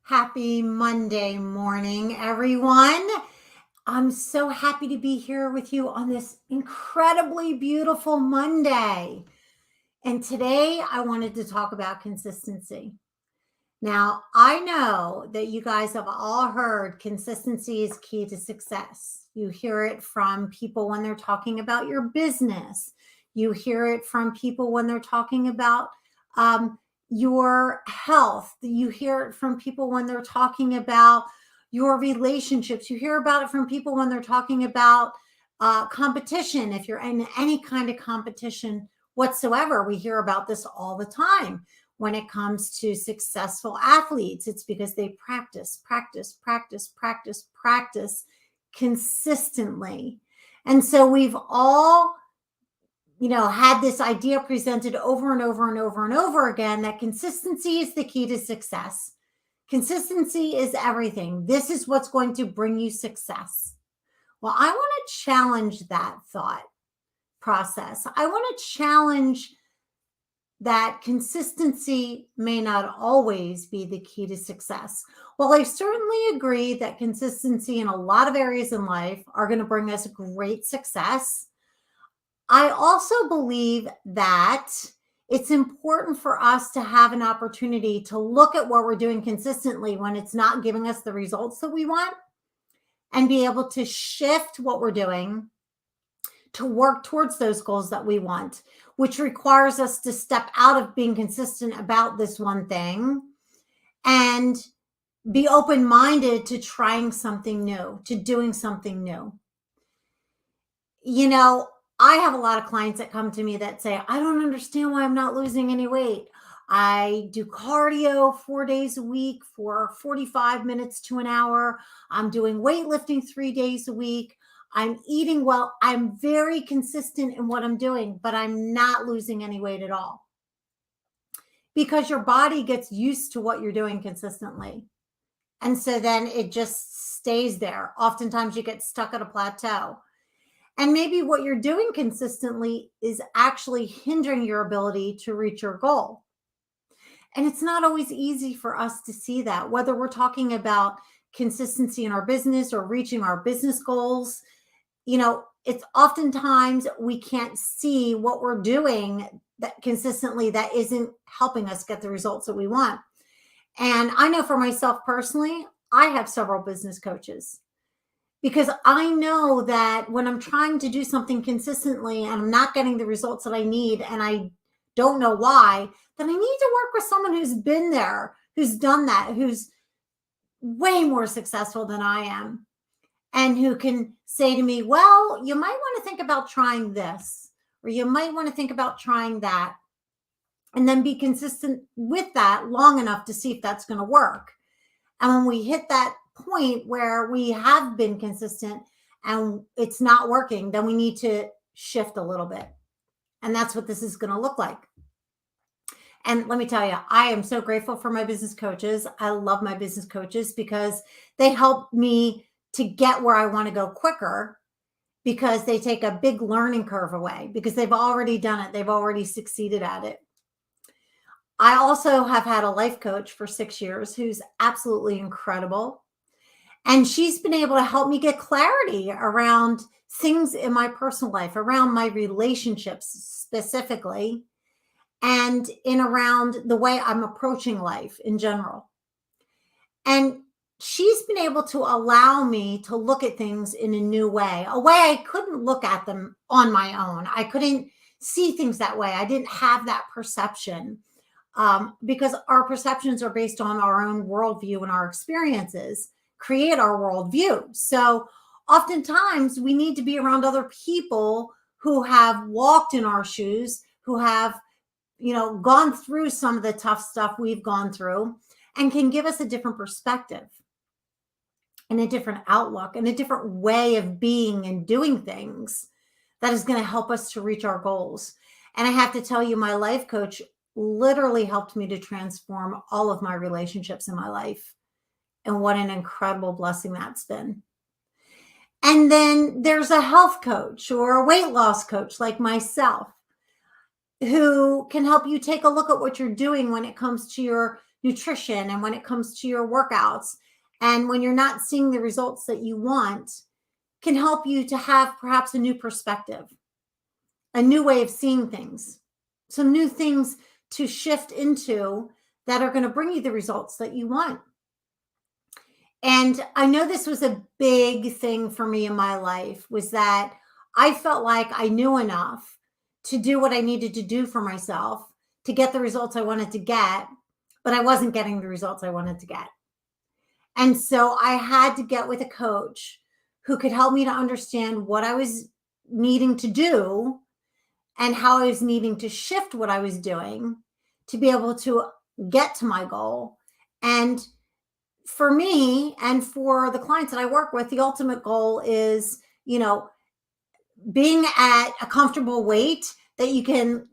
Happy Monday morning, everyone. I'm so happy to be here with you on this incredibly beautiful Monday. And today I wanted to talk about consistency. Now, I know that you guys have all heard consistency is key to success. You hear it from people when they're talking about your business. You hear it from people when they're talking about um, your health. You hear it from people when they're talking about your relationships. You hear about it from people when they're talking about competition. If you're in any kind of competition whatsoever, we hear about this all the time. When it comes to successful athletes, it's because they practice consistently. And so we've all, had this idea presented over and over and over and over again that consistency is the key to success. Consistency is everything. This is what's going to bring you success. Well, I want to challenge that thought process. I want to challenge that consistency may not always be the key to success. Well, I certainly agree that consistency in a lot of areas in life are going to bring us great success. I also believe that it's important for us to have an opportunity to look at what we're doing consistently when it's not giving us the results that we want and be able to shift what we're doing to work towards those goals that we want, which requires us to step out of being consistent about this one thing and be open-minded to trying something new, to doing something new. I have a lot of clients that come to me that say, I don't understand why I'm not losing any weight. I do cardio 4 days a week for 45 minutes to an hour. I'm doing weightlifting 3 days a week. I'm eating well. I'm very consistent in what I'm doing, but I'm not losing any weight at all. Because your body gets used to what you're doing consistently. And so then it just stays there. Oftentimes you get stuck at a plateau. And maybe what you're doing consistently is actually hindering your ability to reach your goal. And it's not always easy for us to see that, whether we're talking about consistency in our business or reaching our business goals. It's oftentimes we can't see what we're doing that consistently that isn't helping us get the results that we want. And I know for myself personally, I have several business coaches because I know that when I'm trying to do something consistently and I'm not getting the results that I need and I don't know why, then I need to work with someone who's been there, who's done that, who's way more successful than I am, and who can say to me, well, you might want to think about trying this, or you might want to think about trying that, and then be consistent with that long enough to see if that's going to work. And when we hit that point where we have been consistent and it's not working, then we need to shift a little bit. And that's what this is going to look like. And let me tell you, I am so grateful for my business coaches. I love my business coaches because they help me to get where I want to go quicker, because they take a big learning curve away because they've already done it. They've already succeeded at it. I also have had a life coach for 6 years who's absolutely incredible. And she's been able to help me get clarity around things in my personal life, around my relationships specifically, and in around the way I'm approaching life in general. And she's been able to allow me to look at things in a new way, a way I couldn't look at them on my own. I couldn't see things that way. I didn't have that perception because our perceptions are based on our own worldview, and our experiences create our worldview. So oftentimes we need to be around other people who have walked in our shoes, who have, gone through some of the tough stuff we've gone through, and can give us a different perspective and a different outlook and a different way of being and doing things that is going to help us to reach our goals. And I have to tell you, my life coach literally helped me to transform all of my relationships in my life. And what an incredible blessing that's been. And then there's a health coach or a weight loss coach like myself, who can help you take a look at what you're doing when it comes to your nutrition and when it comes to your workouts, and when you're not seeing the results that you want, can help you to have perhaps a new perspective, a new way of seeing things, some new things to shift into that are going to bring you the results that you want. And I know this was a big thing for me in my life, was that I felt like I knew enough to do what I needed to do for myself to get the results I wanted to get, but I wasn't getting the results I wanted to get. And so I had to get with a coach who could help me to understand what I was needing to do and how I was needing to shift what I was doing to be able to get to my goal. And for me and for the clients that I work with, the ultimate goal is, being at a comfortable weight that you can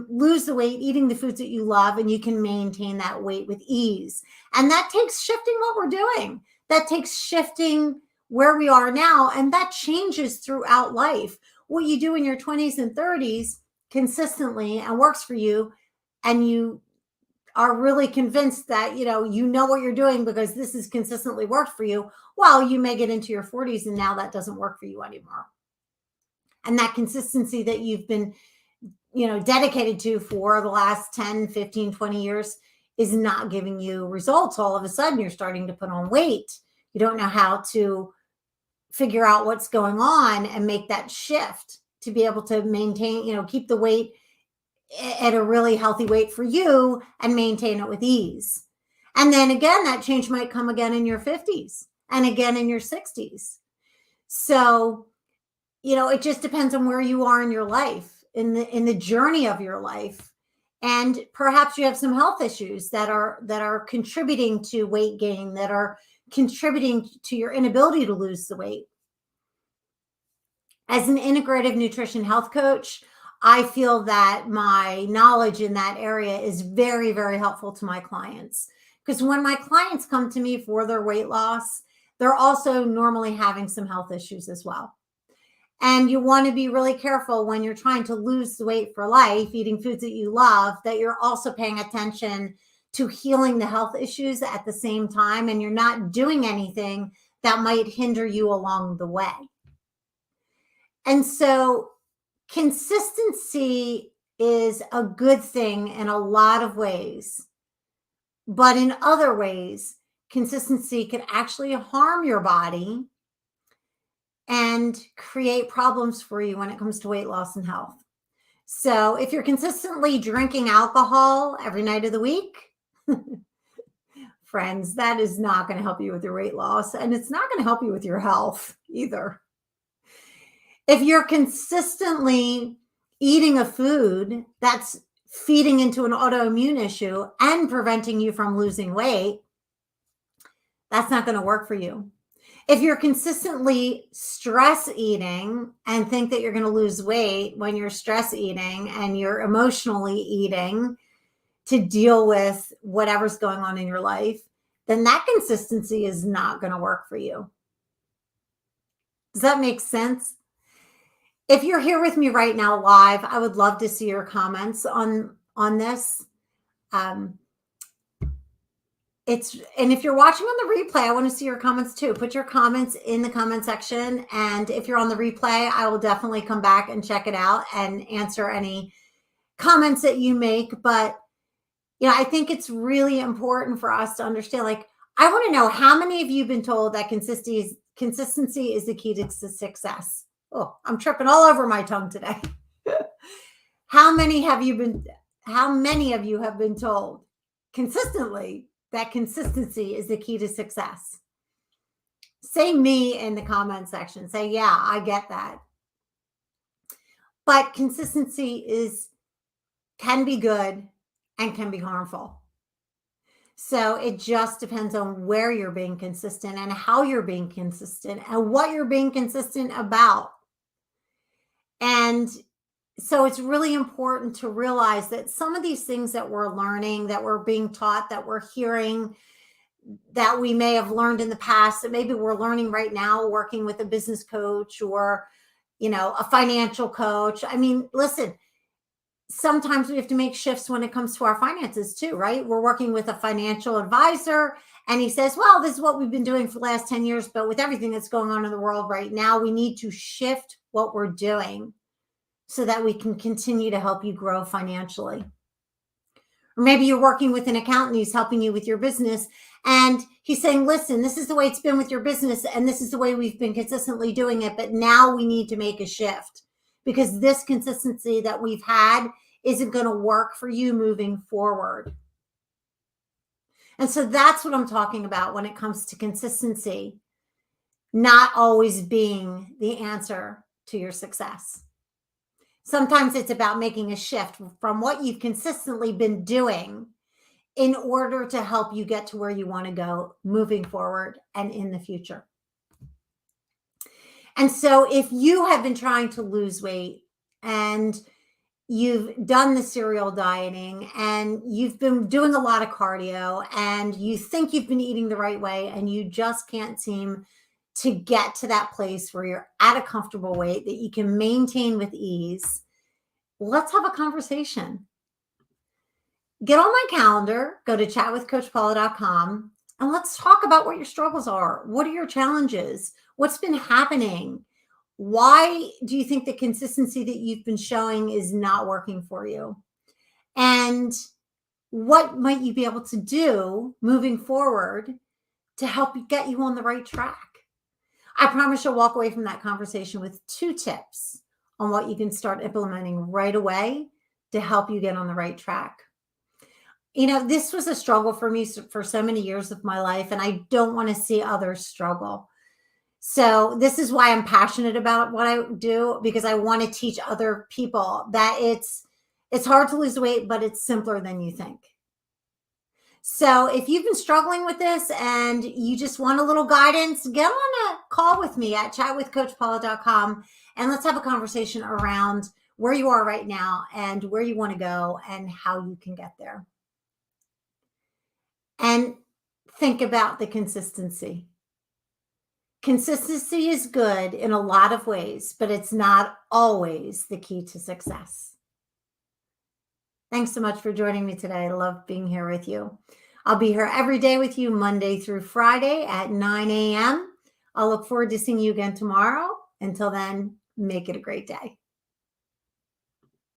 lose the weight eating the foods that you love, and you can maintain that weight with ease. And that takes shifting what we're doing. That takes shifting where we are now, and that changes throughout life. What you do in your 20s and 30s consistently and works for you, and you are really convinced that you know what you're doing because this has consistently worked for you, well, you may get into your 40s and now that doesn't work for you anymore. And that consistency that you've been dedicated to for the last 10, 15, 20 years is not giving you results. All of a sudden you're starting to put on weight. You don't know how to figure out what's going on and make that shift to be able to maintain, keep the weight at a really healthy weight for you and maintain it with ease. And then again, that change might come again in your 50s and again in your 60s. So, it just depends on where you are in your life, in the journey of your life. And perhaps you have some health issues that are contributing to weight gain, that are contributing to your inability to lose the weight. As an integrative nutrition health coach, I feel that my knowledge in that area is very, very helpful to my clients. Because when my clients come to me for their weight loss, they're also normally having some health issues as well. And you want to be really careful when you're trying to lose the weight for life, eating foods that you love, that you're also paying attention to healing the health issues at the same time, and you're not doing anything that might hinder you along the way. And so consistency is a good thing in a lot of ways, but in other ways, consistency can actually harm your body and create problems for you when it comes to weight loss and health. So if you're consistently drinking alcohol every night of the week, friends, that is not going to help you with your weight loss, and it's not going to help you with your health either. If you're consistently eating a food that's feeding into an autoimmune issue and preventing you from losing weight, that's not going to work for you. If you're consistently stress eating and think that you're going to lose weight when you're stress eating and you're emotionally eating to deal with whatever's going on in your life, then that consistency is not going to work for you. Does that make sense? If you're here with me right now live, I would love to see your comments on this. And if you're watching on the replay, I want to see your comments too. Put your comments in the comment section. And if you're on the replay, I will definitely come back and check it out and answer any comments that you make. But, I think it's really important for us to understand, I want to know how many of you have been told that consistency is the key to success. Oh, I'm tripping all over my tongue today. How many of you have been told consistently that consistency is the key to success? Say me in the comment section. Say, yeah, I get that. But consistency can be good and can be harmful. So it just depends on where you're being consistent and how you're being consistent and what you're being consistent about. And so it's really important to realize that some of these things that we're learning, that we're being taught, that we're hearing, that we may have learned in the past, that maybe we're learning right now working with a business coach or, a financial coach. I mean, listen, sometimes we have to make shifts when it comes to our finances too, right? We're working with a financial advisor and he says, well, this is what we've been doing for the last 10 years, but with everything that's going on in the world right now, we need to shift what we're doing so that we can continue to help you grow financially. Or maybe you're working with an accountant who's helping you with your business and he's saying, listen, this is the way it's been with your business and this is the way we've been consistently doing it, but now we need to make a shift because this consistency that we've had isn't going to work for you moving forward. And so that's what I'm talking about when it comes to consistency, not always being the answer to your success. Sometimes it's about making a shift from what you've consistently been doing in order to help you get to where you want to go moving forward and in the future. And so if you have been trying to lose weight and you've done the serial dieting and you've been doing a lot of cardio and you think you've been eating the right way and you just can't seem to get to that place where you're at a comfortable weight that you can maintain with ease, let's have a conversation. Get on my calendar, go to chatwithcoachpaula.com, and let's talk about what your struggles are. What are your challenges? What's been happening? Why do you think the consistency that you've been showing is not working for you? And what might you be able to do moving forward to help get you on the right track? I promise you'll walk away from that conversation with 2 tips on what you can start implementing right away to help you get on the right track. You know, this was a struggle for me for so many years of my life, and I don't want to see others struggle. So this is why I'm passionate about what I do, because I want to teach other people that it's hard to lose weight, but it's simpler than you think. So if you've been struggling with this and you just want a little guidance, get on a call with me at chatwithcoachpaula.com and let's have a conversation around where you are right now and where you want to go and how you can get there. And think about the consistency. Consistency is good in a lot of ways, but it's not always the key to success. Thanks so much for joining me today. I love being here with you. I'll be here every day with you, Monday through Friday at 9 a.m. I'll look forward to seeing you again tomorrow. Until then, make it a great day.